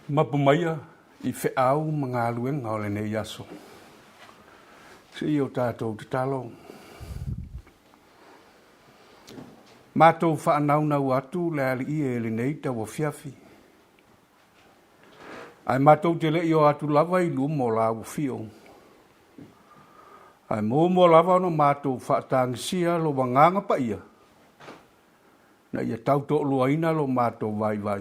Mapumaya I wheau mga aluenga o le nei aso. Se I o tātou te talo. Mātou whaanaunau atu le ali e le nei tau Afiafi. Ai mātou te le I o atu lava I lu mo la ufio. Ai mo lava no mātou whaatangisia lo wanganga pa ia. Na ia tau to luaina lo mātou vai.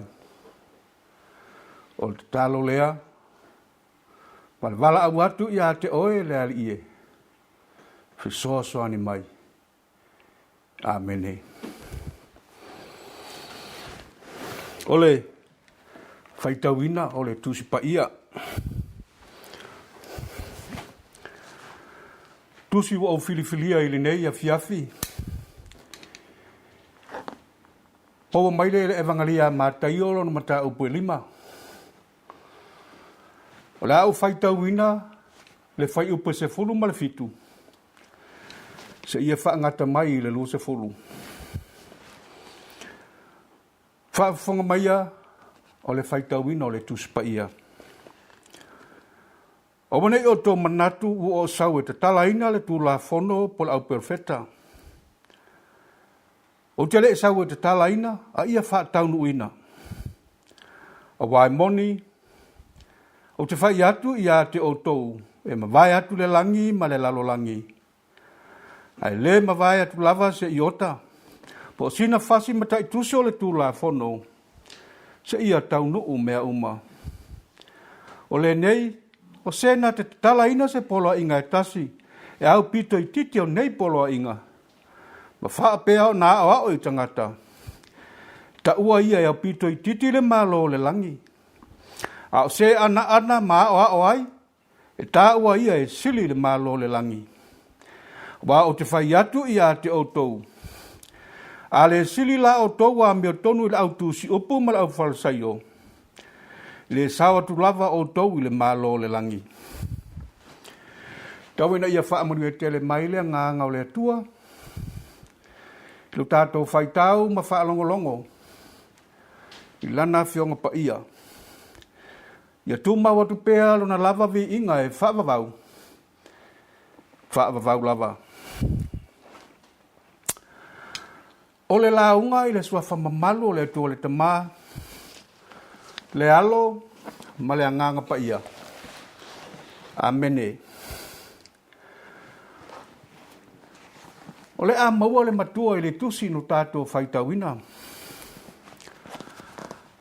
O te talo lea, wala au atu ia te oe le ali e. Whisoa soani mai. Amene. Ole, whaitawina, ole tusipa ia. Tusi wa o filifilia ili nei Afiafi. Powa maile le evangalia mataiolo no mata upu lima. O la au whaitawina le whai upu se fulu ma le fitu. Se ia whaangata mai le lu se fulu. Whaafonga maia o le whaitawina o le tusipa ia. O manei o tō manatu u o sau e te talaina le tū la fono po le au perfeta. O te le sau e te talaina a ia whaataunu ina. A wai moni, o te whai atu ia te o tōu, e ma vai atu le langi ma le lalo langi. Ai le ma vai atu lava se iota, po sina fasi matai tuso le tū la fono, se ia taunu u mea uma. O le nei, o sena te talaina se poloa inga e tasi, e au pito I titi o nei poloa inga. Ma whaapea o nā o I tangata. Ta ua ia e au pito I titi le malo le langi. A o se ana ma o ai, e ta ua ia e sili le malo le langi. Wa o te whai atu ia te o tou. A le sili la o tou a mea tonu I le au tu si upu ma le au falsaio. Le sawa tu lava o tou I le malo le langi. Tawina ia whaamanu e tele maile ngā ngau le tua. Lu tātou whaitau ma whaalongolongo. I lana whionga pa ia. Ia tūma watu pēa lona lava vi inga e whaavavau. Whaavavau lava. O le launga I le sua whamamalu o le tua le tamā. Le alo, ma le anganga pa ia. Amene. O le a maua le matua I le tusi no tātou whaitawina.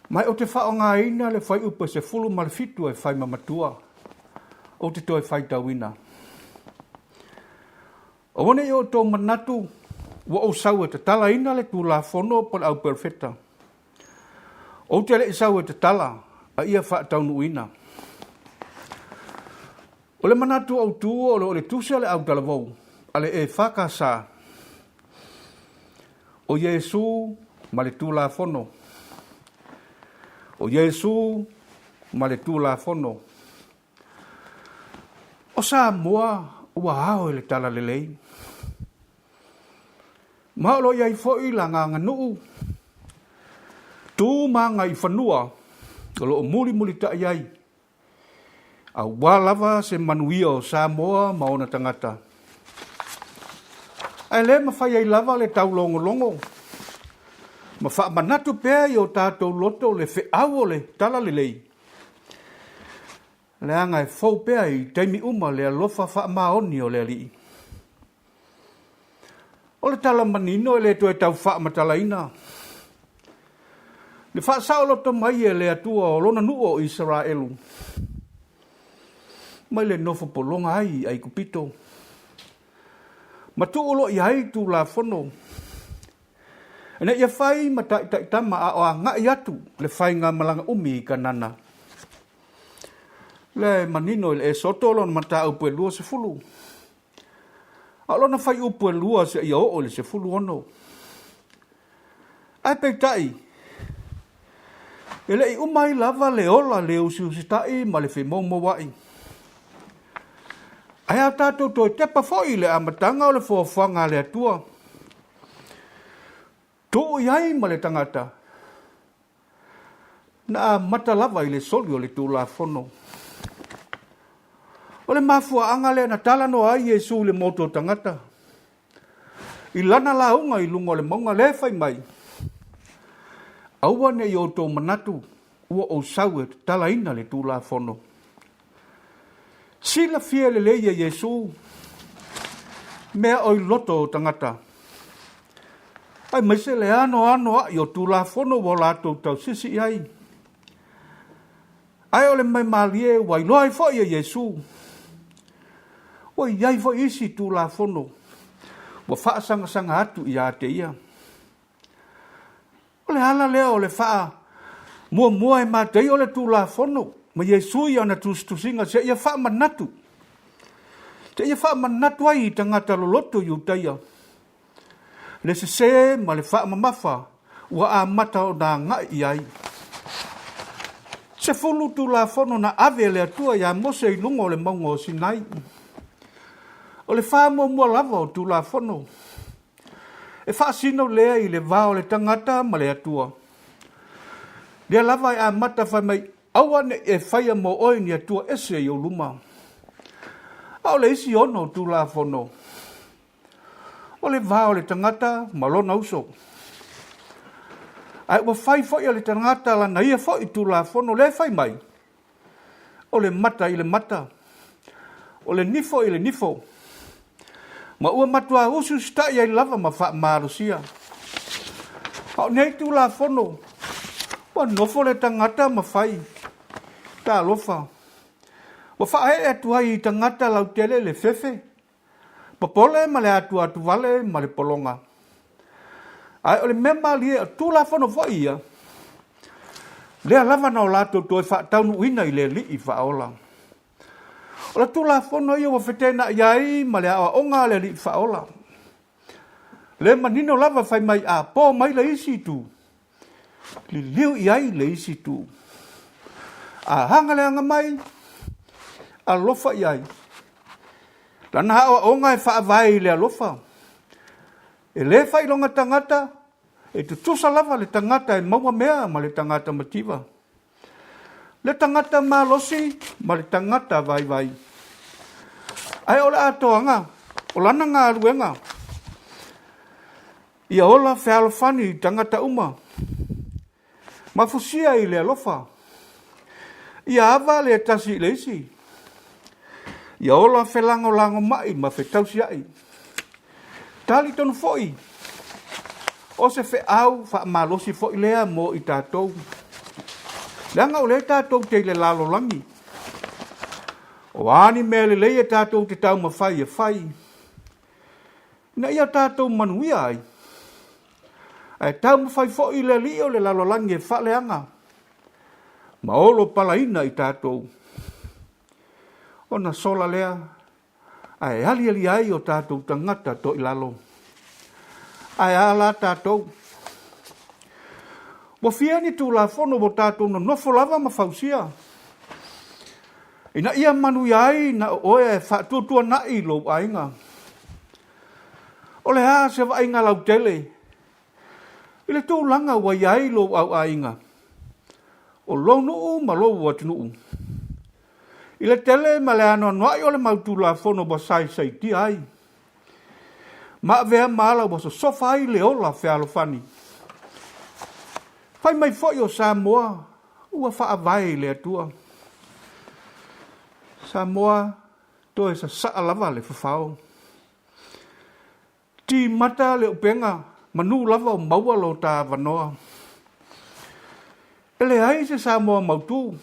Mai o te whaonga ina le whai upa se fulu ma le fitu e whai mamatua. O te toi whaitawina. O wane I o tō manatu, wa o sau e te tala ina le tū la fono po le au perfeta. O te le sau e te tala, a ia whaataunu ina. O le manatu au tua o le tusi le au talavou, a le e whakasa. O Yesu ma le tū la fono. O Yesu ma le tū la fono. O sa moa ua hao le tala lelei. Ma lo iai foi la nganga nuu. Tu manga I whanua. O lo muli ta iai. A walava se manuia o sa moa maona tangata. Ai le ma whai ai lava le tau longo. Ma wha manatu pēa I o tātou loto le wheau o le tala lelei. Le anga e fau pēa I teimi uma le alofa wha maoni o le alii. O le tala manino le to e tau wha matalaina. Le wha sao loto mai e le atua o lona nuo o Israelu. Mai le nofo polonga ai kupito. Ma tu olo I hai tu la fono. Ene ia whai ma taitama a oa ngai atu le whai ngā malanga umi ka nana. Le manino le e soto lona mata upu e lua se fulu. A lona whai upu e lua se ia o le se fulu ono. Ai peitai. Ele I umai lava le ola le usitai ma le whimomo wai. Ai a tātou toi tepa foi le amatanga o le fuawhanga le atua. Tō iai ma le tangata. na mata lava i le soli o le tulafono. O le mafuaaga lea na talanoa ai Iesu le moto tangata. I lana launga i lunga o le maunga le fai mai. Aua ne i o tō manatu ua o sau e talaina le tulafono. Sila fia le leia Iesu mea o i loto o tangata. Ai maise le ano a i o tulafono wa lato tau sisi ai. Ai o le mai malie wa i loa i fo i Iesu. Wa i ai fo isi tulafono. Wa faa sanga atu i a te ia. O le hala lea o le faa mua e matei o le tulafono. Ma Iesu i ana tusinga se ia faa manatu. Te ia faa manatu ai i tangata lo loto i utaia. Le se ma le faa mamafa ua a mata o na ngai i ai. Se fulu tulafono na ave le atua ia mose i lunga o le maunga o Sinai. O le faa mua lava o tulafono. E faa sino lea i le vao le tangata ma le atua. Lea lava e a mata fai mai aua ne e fai mo oi ni atua ese i o luma. Au le isi ono tulafono. O le vao le tangata ma lona uso. Ai ua fai foi o le tangata la na ia foi tulafono le fai mai. O le mata i le mata. O le nifo i le nifo. Ma ua matua usu sta ia i lava ma faa marusia. Au nei tulafono. Ua nofo le tangata ma fai. Ta alofa. Ua faa e atua i tangata lau tele le fefe. Papole ma le atu vale ma le polonga. Ai o le mema lia tulafono fo ia. Lea lava na o lato toi faa taunu ina i le li i faa ola. O la tulafono ia wa fetena iai ma le awa onga le li i faa ola. Le manino lava fai mai a po mai le isi tu. Li liu iai le isi tu. A hanga le anga mai. A lofa iai. Lana hawa onga e faa vai le alofa. E le fai longa tangata. E tutusa lava le tangata e maua mea ma le tangata mativa. Le tangata malosi ma le tangata vai. Ai ola atoanga. O lana ngā ruenga. Ia ola fealofani tangata uma. Mafusia i le alofa. Ia ava le tasi le isi. Ia ola felango mai ma fe tausi ai. Tali tonu foi. O se fe au fa malosi foi lea mo i tātou. Leanga o le tātou te le lalo langi. O ani me le leia tātou te tau ma fai e fai. Na ia tātou manuia ai. Ai tau ma fai foi le li o le lalo langi e fa leanga. Ma olo palaina i tātou. Ona sola lea, ai ali ai o tātou tangata to i lalo. Ai ala tātou. Wa fia ni tulafono mo tātou no nofo lava ma fausia. Ina ia manu iai na oe whatutua na i lo ainga. O le haa se wa ainga lau tele. I le tūlanga wa iai lo au ainga. O lo nuu ma lo watu nuu. I le tele ma le ano noai o le mautula fono ba sai ti ai. Ma vea mala ba so sofa ai le ola fealofani. Fai mai foi o Samoa, ua faa vai le atua. Samoa, to e sa saa lava le fafao. Ti mata le upenga, manu lava o maua lo ta vanoa. Ele ai se Samoa mautu.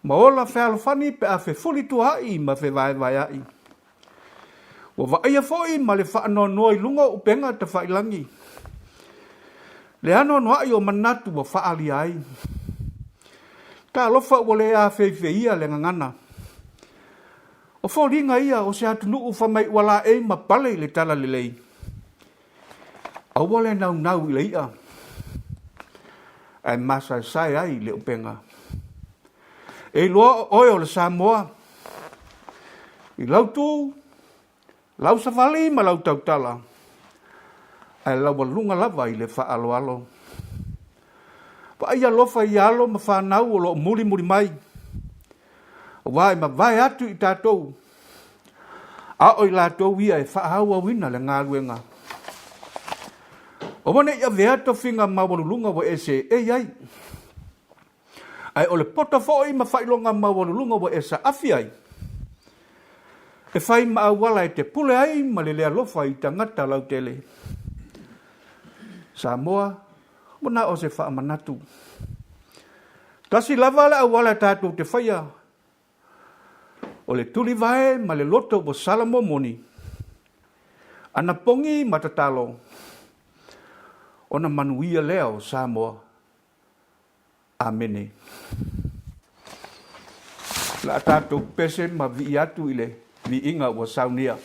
Ma ola fealofani pe a fe fuli tua ai ma fe vai ai. Wa va ia foi ma le fa no noi lunga upenga te fa ilangi. Le ano no ai o manatu wa fa ali ai. Ta lofa o le a fe ia le ngana. O fo ringa ia o se atu nu fa mai wala e ma pale le tala le lei. A wale nau le ia. Ai masa sai ai le upenga. E loa oe o le Samoa. I Lotu, lau safali ma lau tautala. Ai lau walunga lava i le wha alo. Pa ia lofa i alo ma whanau o lo muri mai. Wai ma vai atu i tātou. A oi lātou ia e whaahau wina le ngā ruenga. O wane ia veato whinga mawarulunga wa ese e iai. Ai ole pota fo i ma whailonga mawarulunga wa esa Afiai. E whai ma awala e te pule ai ma le lea lofa i tangata lau tele. Samoa, mona o se wha manatu. Tasi lava le awala tātou te whaia. O le Levi ma le Lotu o Salamo moni. Ana pongi matatalo. Ona manuia leo Samoa. Amene. La tātou pese ma vi atu ile vi inga o saunia.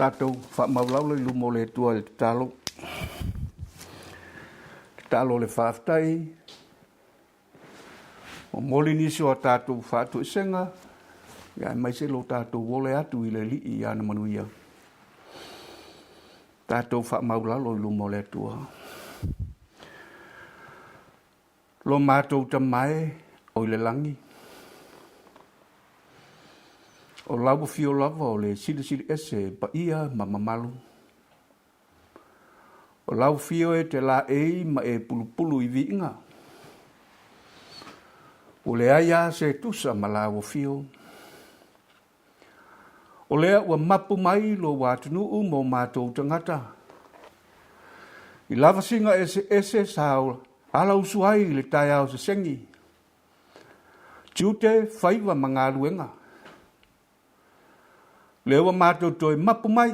tātou whamaulau le lumo le tua le talo. Talo le whaftai. O moli nisi o tātou whātu isenga. Ia mai se lo tātou wole atu i le li i ana manuia. Tātou whamaulau le lumo le tua. Lo mātou tamai o le langi. O lau fio lava o le sili ese pa ia ma mamalu. O lau fio e te la ei ma e pulu i viinga. O le aia se tusa ma lau fio. O lea ua mapu mai lo watunuu mo mātou tangata. I lava singa ese sao ala usuai le tai au se sengi. Tiute whaiva mga luenga. Lewa mātou toi mapu mai.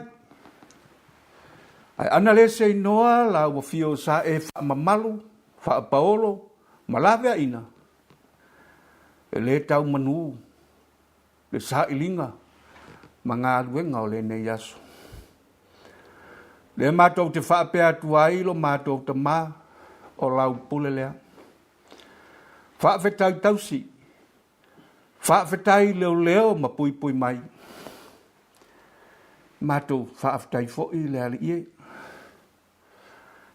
Ai ana le se noa la ua fio sa e wha mamalu, wha paolo, malawea ina. E le tau manu, le sa ilinga, mga luenga o le ne yaso. Le mātou te wha pea tuailo mātou te mā, o lau pule lea. Whaafetai tausi. Whaafetai leo ma pui mai. Mātou whaafetai fo'i lea li ie.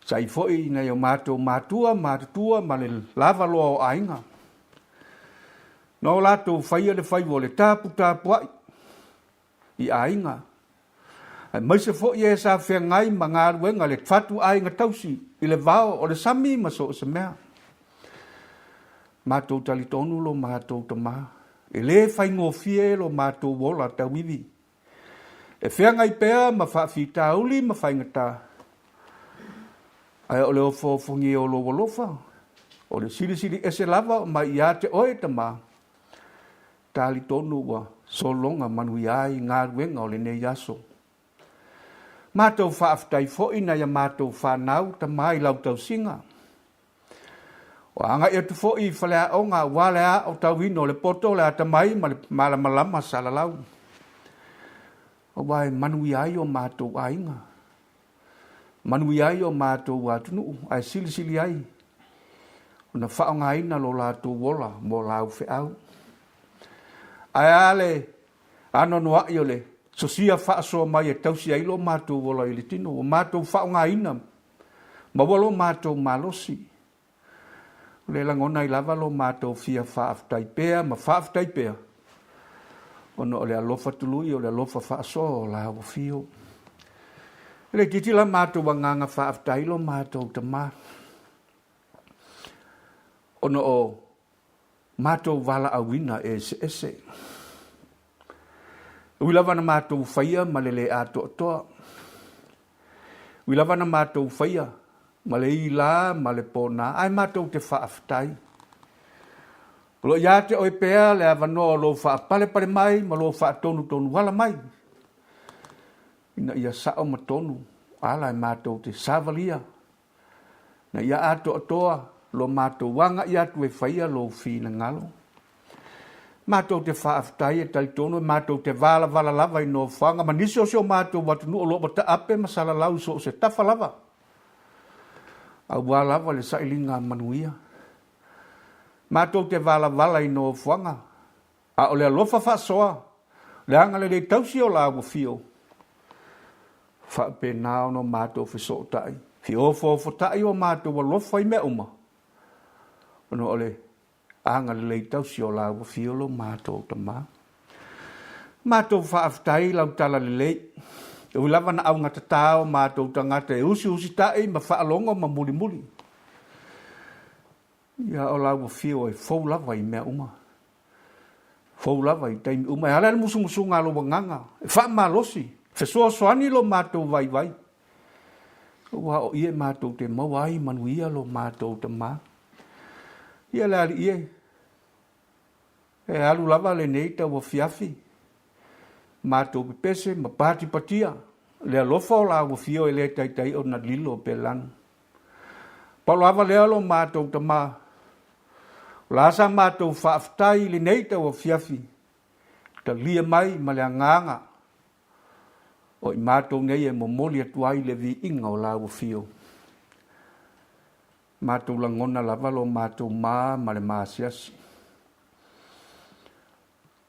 Sai fo'i nei o mātou mātua ma le lava loa o ainga. No lātou whaia le whaivo le tāpu ai. I ainga. Mai se fo'i e sa whea ngai ma ngā ruenga le whatu ainga tausi. I le vao o le sami ma so se mea. Mātou talitonu lo mātou tama. E le whaingo fie lo mātou wola tawiwi. E whea ngai pēa ma whaafi tauli ma whaingata. Ai o le ofofongi o lo walofa. O le siri ese lava ma ia te oe tama. Talitonu wa solonga manui ai ngā ruenga o le ne yaso. Mātou whaaftai fo'i na ia mātou whanau ta mai lau tau singa. O anga ia tu fo'i whalea o ngā walea o tau hino le poto le ata mai ma le malama salalau. O wai manui ai o mātou ainga. Manui ai o mātou watunu ai sili ai. O na whao ngā ina lo lātou wola mo lau whiau. Ai ale ano noa i o le. So sia whaasoa mai e tausi ai lo mātou wola i le tino. O mātou whao ngā ina. Ma walo mātou malosi. Le langona i lava lo mātou fia whaaftai pēa, ma whaaftai pēa. Ono o le alofa tului o le alofa whaasoa o la hawa fio. Le titila mātou wanganga whaaftai lo mātou tama. Ono o mātou wala awina e se. Wilava na mātou whaia ma le ato toa. Wilava na mātou whaia ma le ila ma le pona. Ai mātou te whaaftai. Lo ia te oi pēa le avanoa lo whaapale pare mai ma lo whaatonu wala mai. Ina ia sao ma tonu. Ala e mātou te savalia. Na ia ato toa lo mātou wanga ia tu e whaia lo whina ngalo. Mātou te whaaftai e taitono, mātou te wala lava i no whanga, ma nisi o seo mātou watu nu o lopa ta ape masala lau so se tafa lava. Au wala lava le sailinga manuia. Mātou te wala i no whanga, a o le alofa whaasoa, le anga le tausi o la fio. Whaape nao no mātou whiso tai, fio tai o mātou wa lofa i mea uma. Ono ole, anga le tausi o la fiolo mātou tama. Mātou whaaftai lau tala le lei. E lava na au ngata tāo mātou tangata e usi tae ma whaalonga ma muli. Ia o lau fio e fau lava i mea uma. Fau lava i taimi uma. E hala le musu ngā lo wanganga. E wha malosi. Fesoa soani lo mātou vai. Wa o ie mātou te mawai manuia lo mātou tama. Ia le ali ie. E alu lava le neita wa Afiafi. Mātou pepese ma pāti patia. Le alofa o la wa fio e le taitai o na lilo pe lanu. Paulo ava lea lo mātou tama. La sa mātou whaaftai le neita wa Afiafi. Ta lia mai ma le anganga. o i mātou nei e mo moli atuai le vi inga o lau fio. Mātou langona lava lo mātou ma le māsiasi.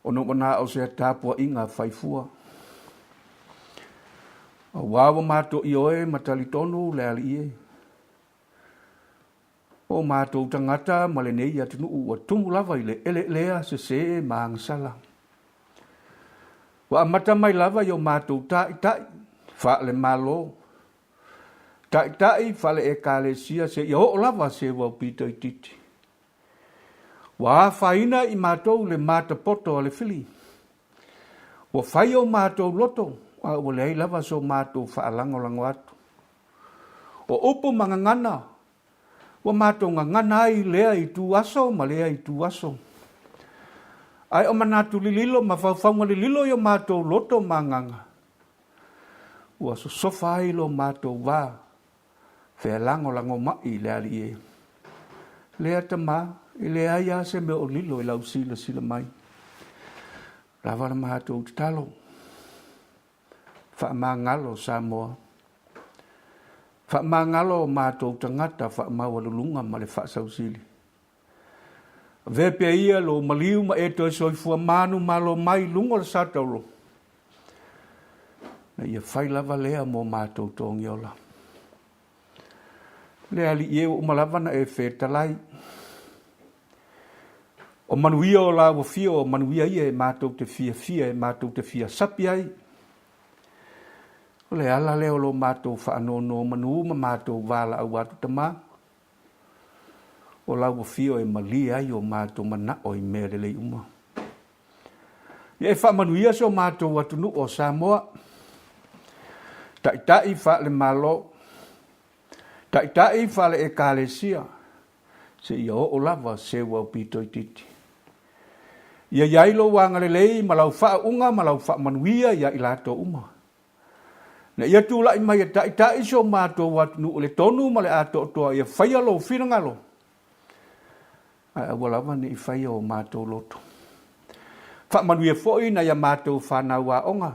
O no mana o se tāpua inga whaifua. O wawa mātou i oe matali tonu le ali e. O mātou tangata ma le nei atinu ua tumu lava i le ele lea se se maangasala. Wa amata mai lava i o mātou tai, wha le malo. Tai, wha le e kālesia se i o lava se wau pito i titi. Wa whaina i mātou le māta poto le fili. Wa whai o mātou loto, a ua le lava so mātou wha lango atu. O upo mangangana, wa mātou ngangana ai lea i tu aso, ma lea i tu aso. Ai o manatu lililo, ma whauwhaunga lililo i o mātou loto manganga. Ua so sofa ai lo mātou wā, whea lango mai lea li e. Lea ta mā, i lea ia se me o lilo i lau sila mai. Rawa na mātou te talo. Wha mangalo sa moa. Wha mangalo o mātou tangata wha mawalulunga ma le wha sausili. Vepe ia lo maliu ma eto e soifua manu ma lo mai lungo le sataulo. Na ia whai lava lea mo mātou tongi ola. Lea li ie o malava na e whetalai. O manuia o la wafia o manuia ia e mātou te fia e mātou te fia sapi ai. O le ala leo lo mātou whaanono manu ma mātou wala au atu tamā. O la wafia e mali ai o mātou mana o i mere lei uma. Ia e whaamanuia so mātou atunu o Samoa. Tai wha le malo. Tai wha le e kālesia. Se ia o lava se wau pito i titi. Ia iailo wanga le lei malau wha unga malau wha manuia ia ilato uma. Na ia tūla i mai e tai so mātou watunu o le tonu ma le ato toa ia whaia lo whirangalo. Ai awalawa ni i whaia o mātou loto. Wha manuia foi na ia mātou whanau a onga.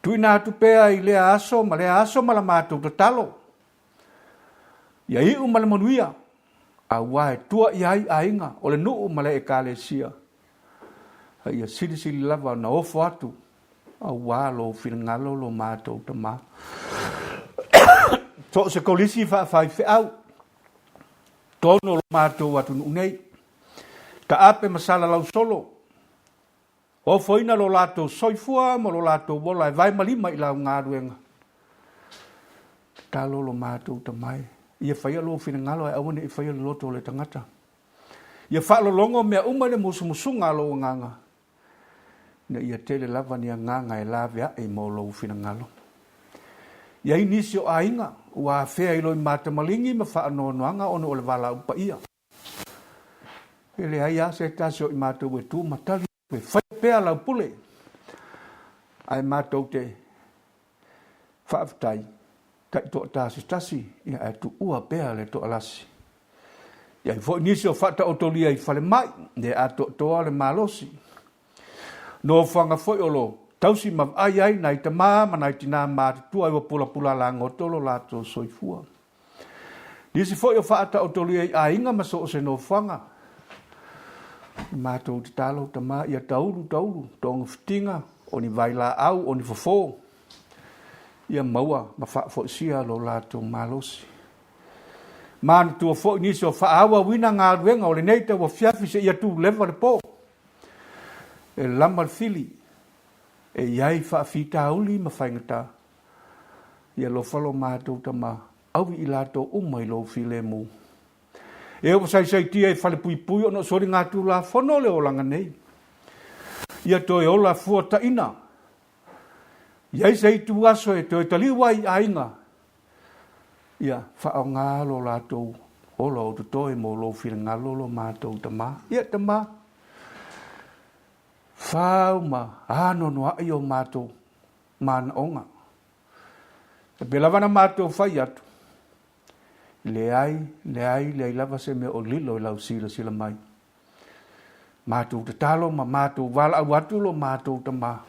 Tui nā tupea i lea aso ma la mātou te talo. Ia iu ma le manuia. A wae tua i ai ainga o le nuu ma le e kālesia. Ia sili lava na ofo atu. A walo whirangalo lo mātou tamā. Tō se kolisi whai au. Tono lo mātou atu nei. Ta ape masala lau solo. O foina lo lato soifua mo lo lato wola e vai malima i lau ngāruenga. Talo lo mātou tamai. Ia whaia lo whirangalo e awane i whaia loto le tangata. Ia whaalo longo mea umane musumunga lo nganga. Na ia tele lava ni a nganga e lavea e mo lo whirangalo. Ia inisio a inga. Ua whea ilo i mata malingi ma whaanoanoanga ono o le wala upa ia. Ele aia se tasio i mata ue tu matali. We whai pēa lau pule. Ai mātou te whaaftai. Tai toa tasi. Ia e tu ua pēa le toa lasi. Ia i fo nisi o whata otolia i whale mai. Ne a toa le malosi. No whanga foi o lo. Tausi ma ai nai ta mā ma nai tina mā tua iwa pula la ngotolo lato soifua. Nisi foi o whata otolia i a inga maso o se no whanga. Mātou te talo ta mā ia tauru, tonga whitinga, o ni vaila au, o ni fofo. Ia maua, ma wha sia lo lato malosi. Māna tua fo nisi o wha awa wina ngā ruenga, o le neita wa fiafi se ia tu lewa le po. E lama fili, e iai wha fita auli ma whaingata. Ia lo whalo mātou ta mā, awi i lato umai lo file mu. E o sai tia e whale pui o no sori ngā tū la whono le o langa nei. Ia toi o la fuata ina. Iai sei tu aso e toi taliwai a inga. Ia whao ngā lo la tō o lo tu toi mo lo whira ngā lo mātou ta mā. Ia ta mā. Whao ma ano no ai o mātou mana onga. E belavana mātou whai atu. Leai lava se me o lilo i lau sila mai. Mātou te talo ma mātou wala au atu lo mātou ta mā.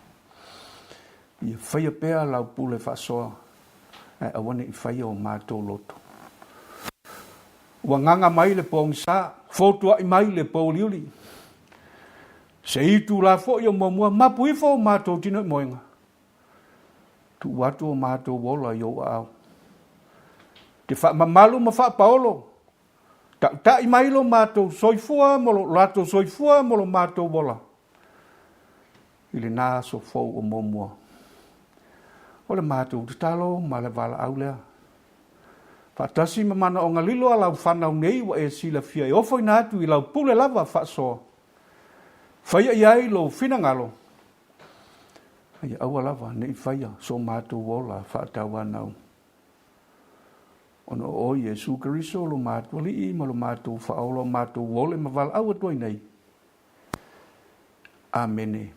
Ia whaia pēa lau pule whasoa. Awane I whaia o mātou loto. Ua nganga mai le pōngi sā. Fotua I mai le pōliuli. Se itu la fo I o mamua. Mapu ifo o mātou tino I moenga. Tu watu o mātou wola I o au. Te wha mamalu ma wha paolo. Ta I mai lo mātou soifua molo lato soifua molo mātou wola. Ile nā so fau o mamua. O le mātou te talo ma le wala au lea. Whaatasi ma mana o ngalilo a lau whanau nei wa e sila fia. E ofo ina atu I lau pule lava whaasoa. Whaia iai lo whina ngalo. Ia aua lava nei whaia so mātou wola whaatau anau. Ono o Yesu Keriso lo mātou li I ma lo mātou whaolo mātou wole ma wala au atoi nei. Amene.